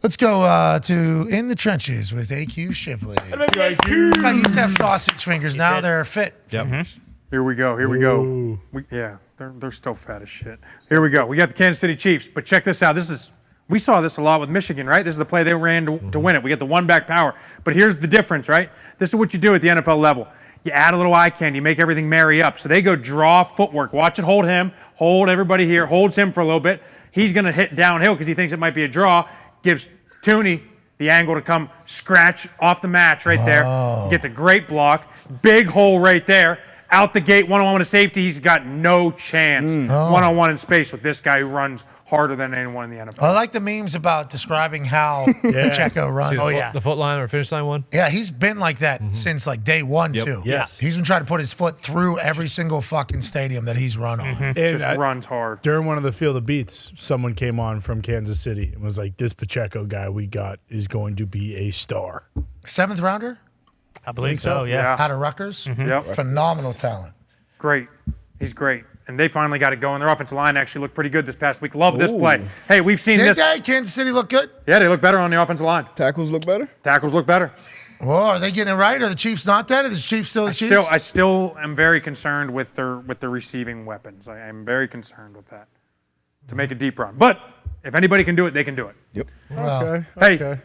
Let's go to In the Trenches with AQ Shipley. I used to have sausage fingers. Now they're fit. Yep. Fingers. Here we go. They're still fat as shit. Here we go. We got the Kansas City Chiefs, but check this out. We saw this a lot with Michigan, right? This is the play they ran to win it. We get the one-back power. But here's the difference, right? This is what you do at the NFL level. You add a little eye candy, you make everything marry up. So they go draw footwork. Watch it hold him, hold everybody here, holds him for a little bit. He's going to hit downhill because he thinks it might be a draw. Gives Tooney the angle to come scratch off the match right there. You get the great block. Big hole right there. Out the gate, one-on-one with a safety. He's got no chance. One-on-one in space with this guy who runs harder than anyone in the NFL. I like the memes about describing how Pacheco runs. The foot line or finish line one? Yeah, he's been like that since like day one, too. Yes. He's been trying to put his foot through every single fucking stadium that he's run on. And Just runs hard. During one of the Field of Beats, someone came on from Kansas City and was like, this Pacheco guy we got is going to be a star. 7th rounder? I believe so, yeah. Out of Rutgers? Yep. Phenomenal talent. Great. He's great. And they finally got it going. Their offensive line actually looked pretty good this past week. Love this play. Hey, we've seen Did this. they? Kansas City look good? Yeah, they look better on the offensive line. Tackles look better? Tackles look better. Well, are they getting it right? Are the Chiefs not that? Are the Chiefs still the Chiefs? I still am very concerned with their receiving weapons. I am very concerned with that to make a deep run. But if anybody can do it, they can do it. Yep. Hey,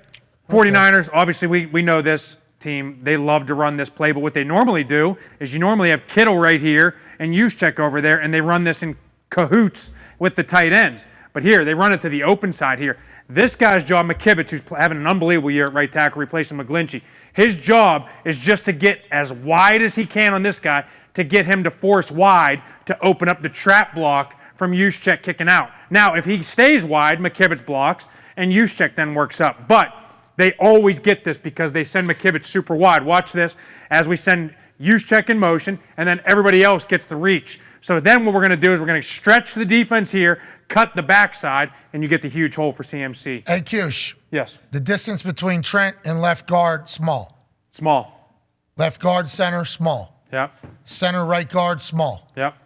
49ers, obviously we know this team. They love to run this play, but what they normally do is you normally have Kittle right here and Juszczyk over there, and they run this in cahoots with the tight ends. But here, they run it to the open side here. This guy's job, McKivitz, who's having an unbelievable year at right tackle, replacing McGlinchey, his job is just to get as wide as he can on this guy to get him to force wide to open up the trap block from Juszczyk kicking out. Now, if he stays wide, McKivitz blocks, and Juszczyk then works up. But they always get this because they send McKivitz super wide. Watch this as we send Juszczyk in motion, and then everybody else gets the reach. So then what we're going to do is we're going to stretch the defense here, cut the backside, and you get the huge hole for CMC. Hey, Kush. Yes. The distance between Trent and left guard, small. Small. Left guard, center, small. Yep. Center, right guard, small. Yep.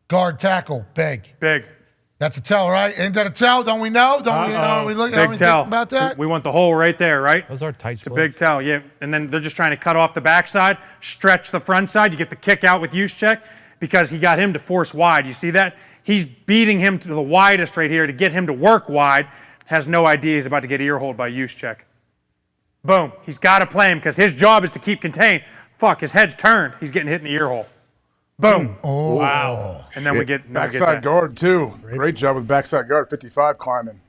Guard, tackle, big. Big. That's a tell, right? Ain't that a tell? Don't we know? Don't we look Big tell. think about that? We want the hole right there, right? Those are tight It's a splits. big tell, yeah. And then they're just trying to cut off the backside, stretch the front side. You get the kick out with Juszczyk because he got him to force wide. You see that? He's beating him to the widest right here to get him to work wide. Has no idea he's about to get ear-holed by Juszczyk. Boom. He's got to play him because his job is to keep contained. Fuck, his head's turned. He's getting hit in the ear hole. Boom. Oh. Wow. And then we get backside guard, too. Great job with backside guard, 55 climbing.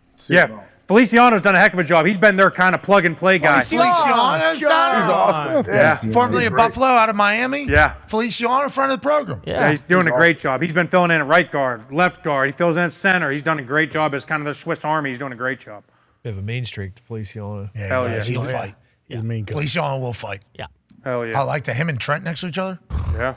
Feliciano's done a heck of a job. He's been their kind of plug-and-play guy. Feliciano's done it. He's awesome. Yeah. Formerly of Buffalo out of Miami. Yeah. Feliciano in front of the program. Yeah, he's doing a great job. He's been filling in at right guard, left guard. He fills in at center. He's done a great job as kind of the Swiss Army. He's doing a great job. They have a main streak to Feliciano. Yeah, Hell he does. yeah. He'll fight. He's a mean coach. Feliciano will fight. Yeah. Hell yeah. I like that. Him and Trent next to each other. Yeah.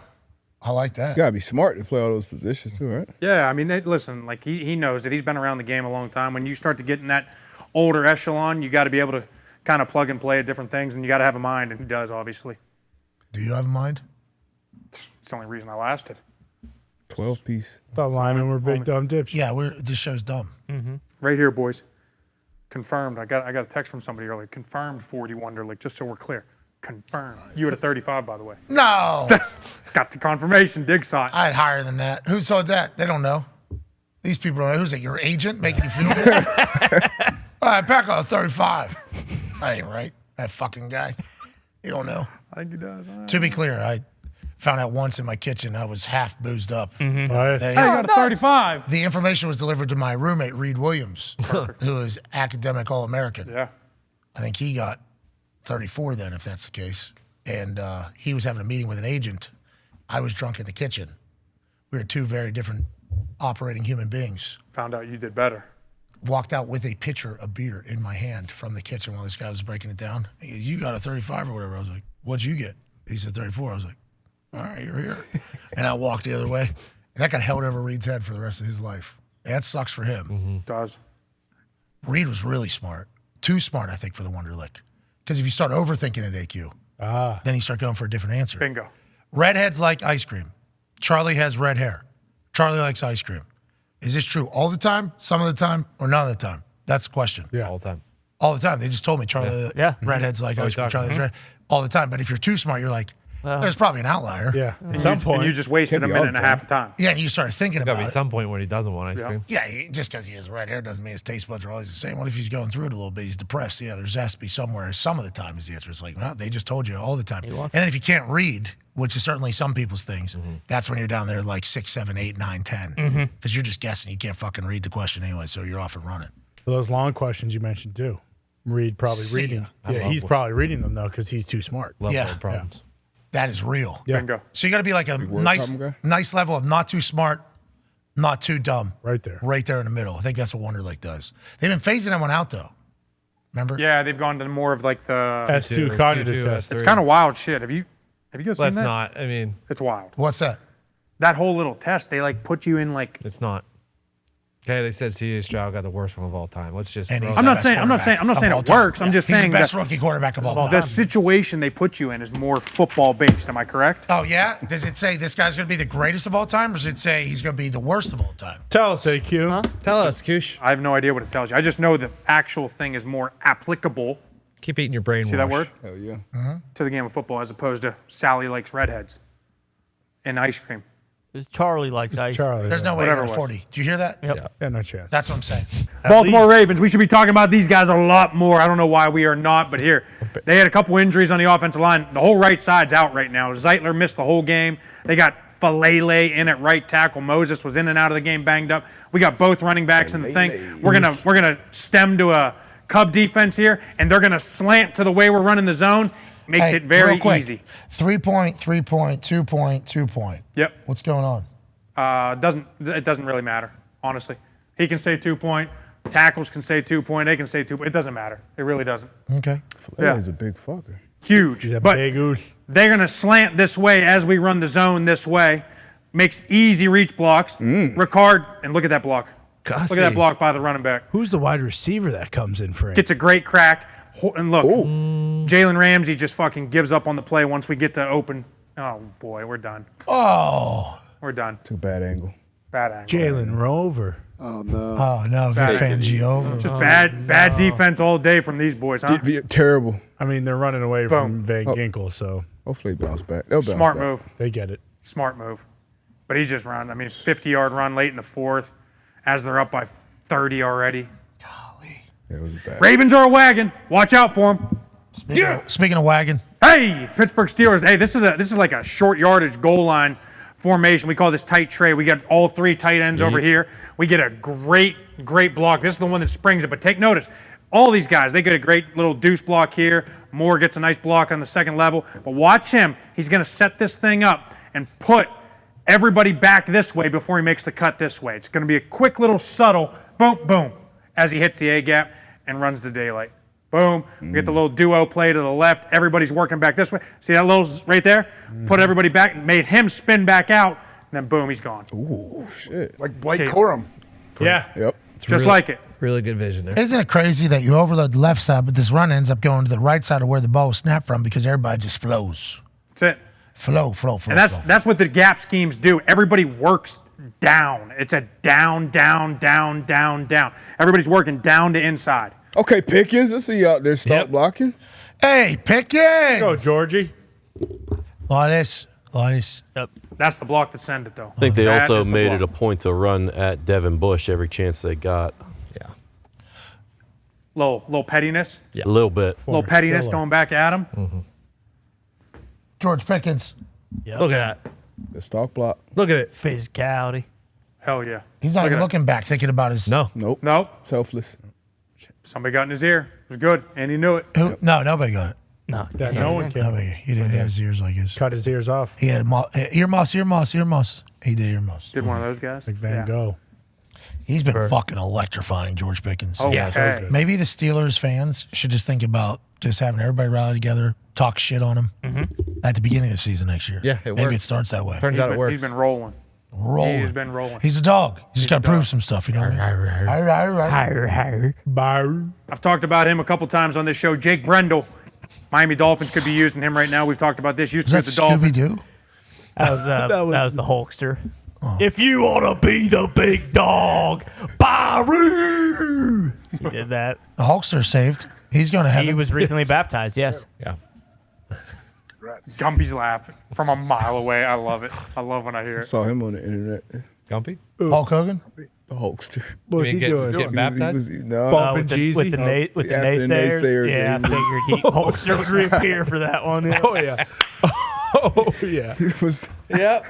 I like that. You gotta be smart to play all those positions too, right? Yeah, I mean, listen, like he knows that he's been around the game a long time. When you start to get in that older echelon, you got to be able to kind of plug and play at different things, and you got to have a mind, and he does, obviously. Do you have a mind? It's the only reason I lasted. 12-piece. Thought linemen were big dumb dips. Yeah, this show's dumb. Right here, boys. Confirmed. I got a text from somebody earlier. Confirmed 40 Wonderlic, just so we're clear. Confirmed. You had a 35, by the way. No. Got the confirmation. Dig saw it. I had higher than that. Who saw that? They don't know. These people don't know. Who's it? Your agent making you feel good? All right, Pacheco, 35. That ain't right. That fucking guy. You don't know. I think he does. To be clear, I found out once in my kitchen I was half boozed up. Hey, got a 35. The information was delivered to my roommate, Reed Williams, who is academic All-American. Yeah. I think he got 34 then, if that's the case. And he was having a meeting with an agent. I was drunk in the kitchen. We were two very different operating human beings. Found out you did better. Walked out with a pitcher of beer in my hand from the kitchen while this guy was breaking it down. He goes, you got a 35 or whatever. I was like, what'd you get? He said 34. I was like, all right, you're here. And I walked the other way. And that got held over Reed's head for the rest of his life. That sucks for him. Does. Reed was really smart. Too smart, I think, for the Wonderlic. Because if you start overthinking at AQ, then you start going for a different answer. Bingo. Redheads like ice cream. Charlie has red hair. Charlie likes ice cream. Is this true all the time, some of the time, or none of the time? That's the question. Yeah. All the time. all the time. They just told me Charlie redheads like ice cream. Charlie's red all the time. But if you're too smart, you're like, there's probably an outlier. Yeah. At some point. And you just wasted a minute and a half of time. Yeah, and you start thinking about it. Got to be some point when he doesn't want ice cream. Yeah, just because he has red hair doesn't mean his taste buds are always the same. What if he's going through it a little bit? He's depressed. Yeah, there's has to be somewhere. Some of the time is the answer. It's like, no, they just told you all the time. And then if you can't read, which is certainly some people's things, that's when you're down there like 6, 7, 8, 9, 10. Because you're just guessing. You can't fucking read the question anyway, so you're off and running. For those long questions you mentioned too. Reed probably reading. Yeah, he's probably reading them though because he's too smart. Problems. That is real. Yeah. Bingo. So you got to be like a nice level of not too smart, not too dumb. Right there. Right there in the middle. I think that's what Wonderlic does. They've been phasing that one out though. Remember? Yeah, they've gone to more of like the S2 cognitive test. It's kind of wild shit. Have you guys seen that? Let's not. I mean, it's wild. What's that? That whole little test, they like put you in like. It's not. Okay, they said C.J. Stroud got the worst one of all time. Let's just. And I'm not saying it works. I'm just saying he's the best rookie quarterback of all time. The situation they put you in is more football based. Am I correct? Oh yeah. Does it say this guy's going to be the greatest of all time, or does it say he's going to be the worst of all time? Tell us, AQ. Huh? Tell us, Kush. I have no idea what it tells you. I just know the actual thing is more applicable. Keep eating your brain. See that word? Hell yeah. To the game of football, as opposed to Sally likes redheads and ice cream. Charlie likes ice. Charlie. There's no way Whatever to it 40. Do you hear that? Yep. Yeah, no chance. That's what I'm saying. Baltimore Ravens, we should be talking about these guys a lot more. I don't know why we are not, but here. They had a couple injuries on the offensive line. The whole right side's out right now. Zeitler missed the whole game. They got Falele in at right tackle. Moses was in and out of the game banged up. We got both running backs in the thing. We're gonna stem to a Cub defense here, and they're gonna slant to the way we're running the zone. Makes it very easy. 3-point, 3-point, 2-point, 2-point. Yep. What's going on? It doesn't really matter, honestly. He can stay 2-point. Tackles can stay 2-point. They can stay 2-point. It doesn't matter. It really doesn't. Okay. He's a big fucker. Huge. He's a but big goose. they're going to slant this way as we run the zone this way. Makes easy reach blocks. Ricard, and look at that block. Look at that block by the running back. Who's the wide receiver that comes in for him? Gets a great crack. And look, Jalen Ramsey just fucking gives up on the play once we get to open. Oh, boy, we're done. Oh. We're done. Too bad angle. Bad angle. Jalen Rover. Oh, no. Oh, no. Vic Fangio. Just bad defense all day from these boys, huh? Terrible. I mean, they're running away from Van Ginkel, so Hopefully they bounce back. They'll bounce Smart back. move. they get it. Smart move. But he just run. I mean, 50-yard run late in the fourth as they're up by 30 already. Yeah, it was bad. Ravens are a wagon. Watch out for them. Speaking of wagon. Hey, Pittsburgh Steelers. Hey, this is like a short yardage goal line formation. We call this tight tray. We got all three tight ends over here. We get a great block. This is the one that springs it. But take notice, all these guys, they get a great little deuce block here. Moore gets a nice block on the second level. But watch him. He's going to set this thing up and put everybody back this way before he makes the cut this way. It's going to be a quick little subtle boom, boom, as he hits the A-gap and runs the daylight. Boom. We get the little duo play to the left. Everybody's working back this way. See that little right there? Put everybody back, made him spin back out, and then boom, he's gone. Ooh, shit. Like Blake Corum. Yeah. Yep. Just like it. Really good vision there. Isn't it crazy that you overload the left side, but this run ends up going to the right side of where the ball was snapped from because everybody just flows. That's it. Flow. And that's what the gap schemes do. Everybody works down. It's a down. Everybody's working down to inside. Okay, Pickens. I see you out there start blocking. Hey, Pickens! Go, Georgie. Lotus. Yep. That's the block that sent it, though. I think they That also is the made block. it a point to run at Devin Bush every chance they got. Yeah. Little pettiness. A little bit. Little pettiness Stiller. going back at him. George Pickens. Yep. Look at that. The stalk block. Look at it. Physicality. Hell yeah. He's not Look even at looking back, thinking about his. No. Nope. Nope. Selfless. Somebody got in his ear. It was good, and he knew it. Who? No, nobody got it. No. Yeah, no one can. Nobody. He didn't have his ears like his. Cut his ears off. He had earmuffs. He did earmuffs. Did one of those guys? Like Van Gogh. He's been fucking electrifying, George Pickens. Oh, Yeah, okay. good. Maybe the Steelers fans should just think about just having everybody rally together, talk shit on him at the beginning of the season next year. Yeah, it Maybe works. it starts that way. Turns out it works. He's been rolling. Rolling. He's been rolling. He's a dog. He's just got to prove some stuff, you know what I mean? Bar. I've talked about him a couple times on this show. Jake Brendel. Miami Dolphins could be using him right now. We've talked about this. Used Is to that be the Dolphins. Scooby-Doo? That was the Hulkster. If you want to be the big dog, Baru. He did that. The Hulkster saved. He's going to heaven. He was recently baptized, yes. Yeah. Gumpy's laughing from a mile away. I love it. I love when I hear I it. saw him on the internet. Gumpy? Hulk Hogan? The Hulkster. What's he doing? Getting baptized? No. Bumping with the, Jeezy? with the After the naysayers. naysayers, Yeah, I yeah. figured Hulkster would reappear for that one. Yeah. Oh, yeah. Oh, yeah. He was. Yep.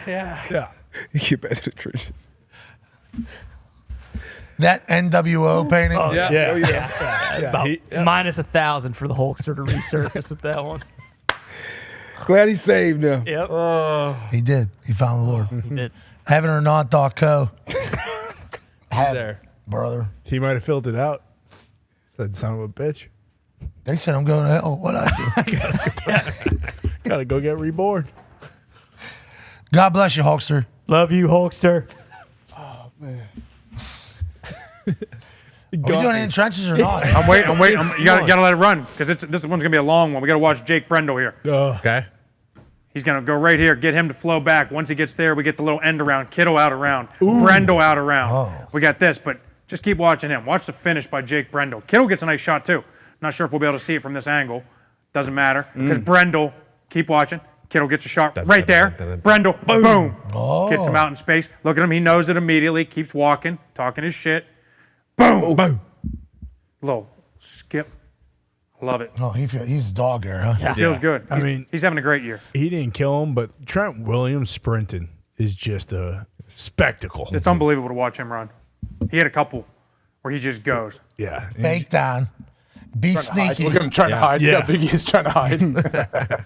Yeah. He get back to the trenches. That NWO painting? Yeah. Yeah. About He- minus 1,000 for the Hulkster to resurface with that one. Glad he saved them. Yep. He did. He found the Lord. He did. Heaven or not.co. There. Brother. He might have filled it out. Said, son of a bitch. They said I'm going to hell. What I do? Gotta go get reborn. God bless you, Hulkster. Love you, Hulkster. Are we doing it in trenches or not? I'm waiting. You gotta let it run because this one's gonna be a long one. We gotta watch Jake Brendel here. Okay. He's gonna go right here, get him to flow back. Once he gets there, we get the little end around, Kittle out around, Brendel out around. Oh. We got this, but just keep watching him. Watch the finish by Jake Brendel. Kittle gets a nice shot too. Not sure if we'll be able to see it from this angle. Doesn't matter because Brendel. Keep watching. Kittle gets a shot right there. Brendel, boom, gets him out in space. Look at him. He knows it immediately. Keeps walking, talking his shit. Boom, boom. Little skip. Love it. Oh, he's a dog there, huh? It feels good. I mean- he's having a great year. He didn't kill him, but Trent Williams sprinting is just a spectacle. It's unbelievable to watch him run. He had a couple where he just goes. Yeah. Fake down. Be sneaky. Look at him trying to hide. Yeah. Look how big he is trying to hide.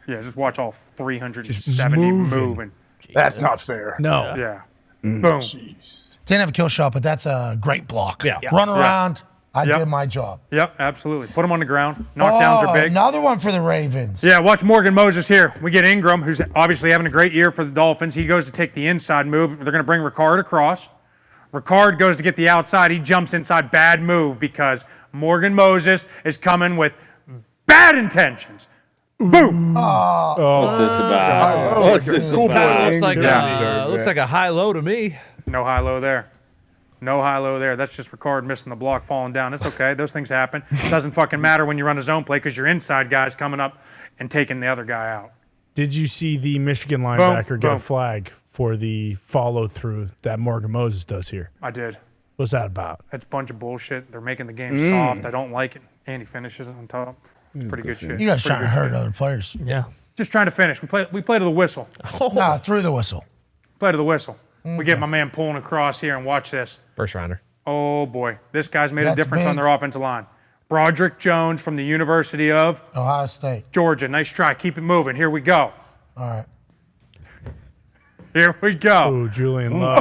Yeah, just watch all 370 moving. That's not fair. No. Yeah. Boom. Didn't have a kill shot, but that's a great block. Yeah. Run around. I Yep. did my job. Yep, absolutely. Put him on the ground. Knockdowns are big. Another one for the Ravens. Yeah, watch Morgan Moses here. We get Ingram, who's obviously having a great year for the Dolphins. He goes to take the inside move. They're going to bring Ricard across. Ricard goes to get the outside. He jumps inside. Bad move because Morgan Moses is coming with bad intentions. Boom. What's this about? What's this about? Looks like a high low to me. No high-low there. No high-low there. That's just Ricard missing the block, falling down. It's okay. Those things happen. It doesn't fucking matter when you run a zone play because your inside guy's coming up and taking the other guy out. Did you see the Michigan linebacker get a boom. flag for the follow through that Morgan Moses does here? I did. What's that about? That's a bunch of bullshit. They're making the game soft. I don't like it. And he finishes it on top. It's pretty good shit. You guys Pretty trying to good hurt shit. other players. Yeah. Just trying to finish. We play to the whistle. Nah, through the whistle. Play to the whistle. We get my man pulling across here and watch this. First rounder. Oh, boy. This guy's made a That's difference on big. their offensive line. Broderick Jones from the University of Ohio State. Georgia. Nice try. Keep it moving. Here we go. All right. Here we go. Oh, Julian Love.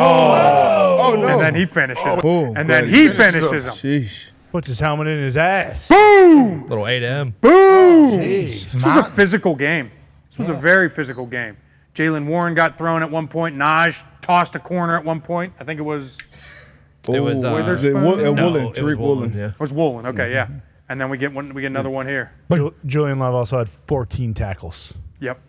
Oh, no. And then he finishes. Boom. And then Glad he finishes finishes him. Sheesh. Puts his helmet in his ass. Boom! Little 8M. Boom! Jeez. This was a physical game. This was a very physical game. Jalen Warren got thrown at one point. Naj tossed a corner at one point. I think it was It was, Witherspoon? Woolen, no, it was Tariq Woolen. Yeah. it was Woolen. Okay, yeah. And then we get another one here. Julian Love also had 14 tackles. Yep.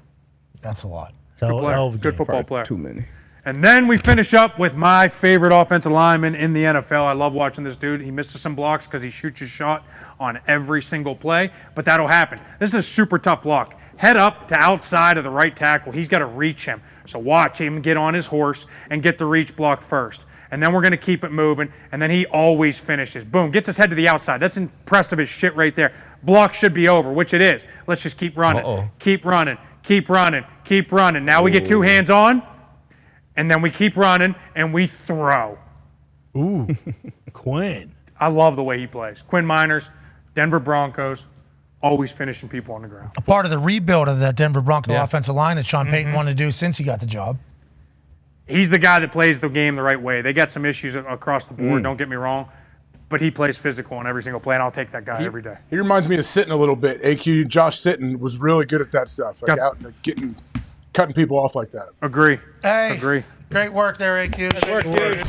That's a lot. Good player. Hell of a Good game. football player. Too many. And then we finish up with my favorite offensive lineman in the NFL. I love watching this dude. He misses some blocks because he shoots his shot on every single play, but that'll happen. This is a super tough block. Head up to outside of the right tackle. He's got to reach him. So watch him get on his horse and get the reach block first. And then we're going to keep it moving, and then he always finishes. Boom, gets his head to the outside. That's impressive as shit right there. Block should be over, which it is. Let's just keep running. Keep running. Keep running. Keep running. Now we get two hands on. And then we keep running, and we throw. Ooh, Quinn. I love the way he plays. Quinn Miners, Denver Broncos, always finishing people on the ground. A part of the rebuild of that Denver Bronco offensive line that Sean Payton wanted to do since he got the job. He's the guy that plays the game the right way. They got some issues across the board, don't get me wrong, but he plays physical on every single play, and I'll take that guy every day. He reminds me of Sitton a little bit. AQ, Josh Sitton was really good at that stuff. Like Yep. out cutting people off like that. Agree. Hey, Agree. great work there, AQ. Work, dude.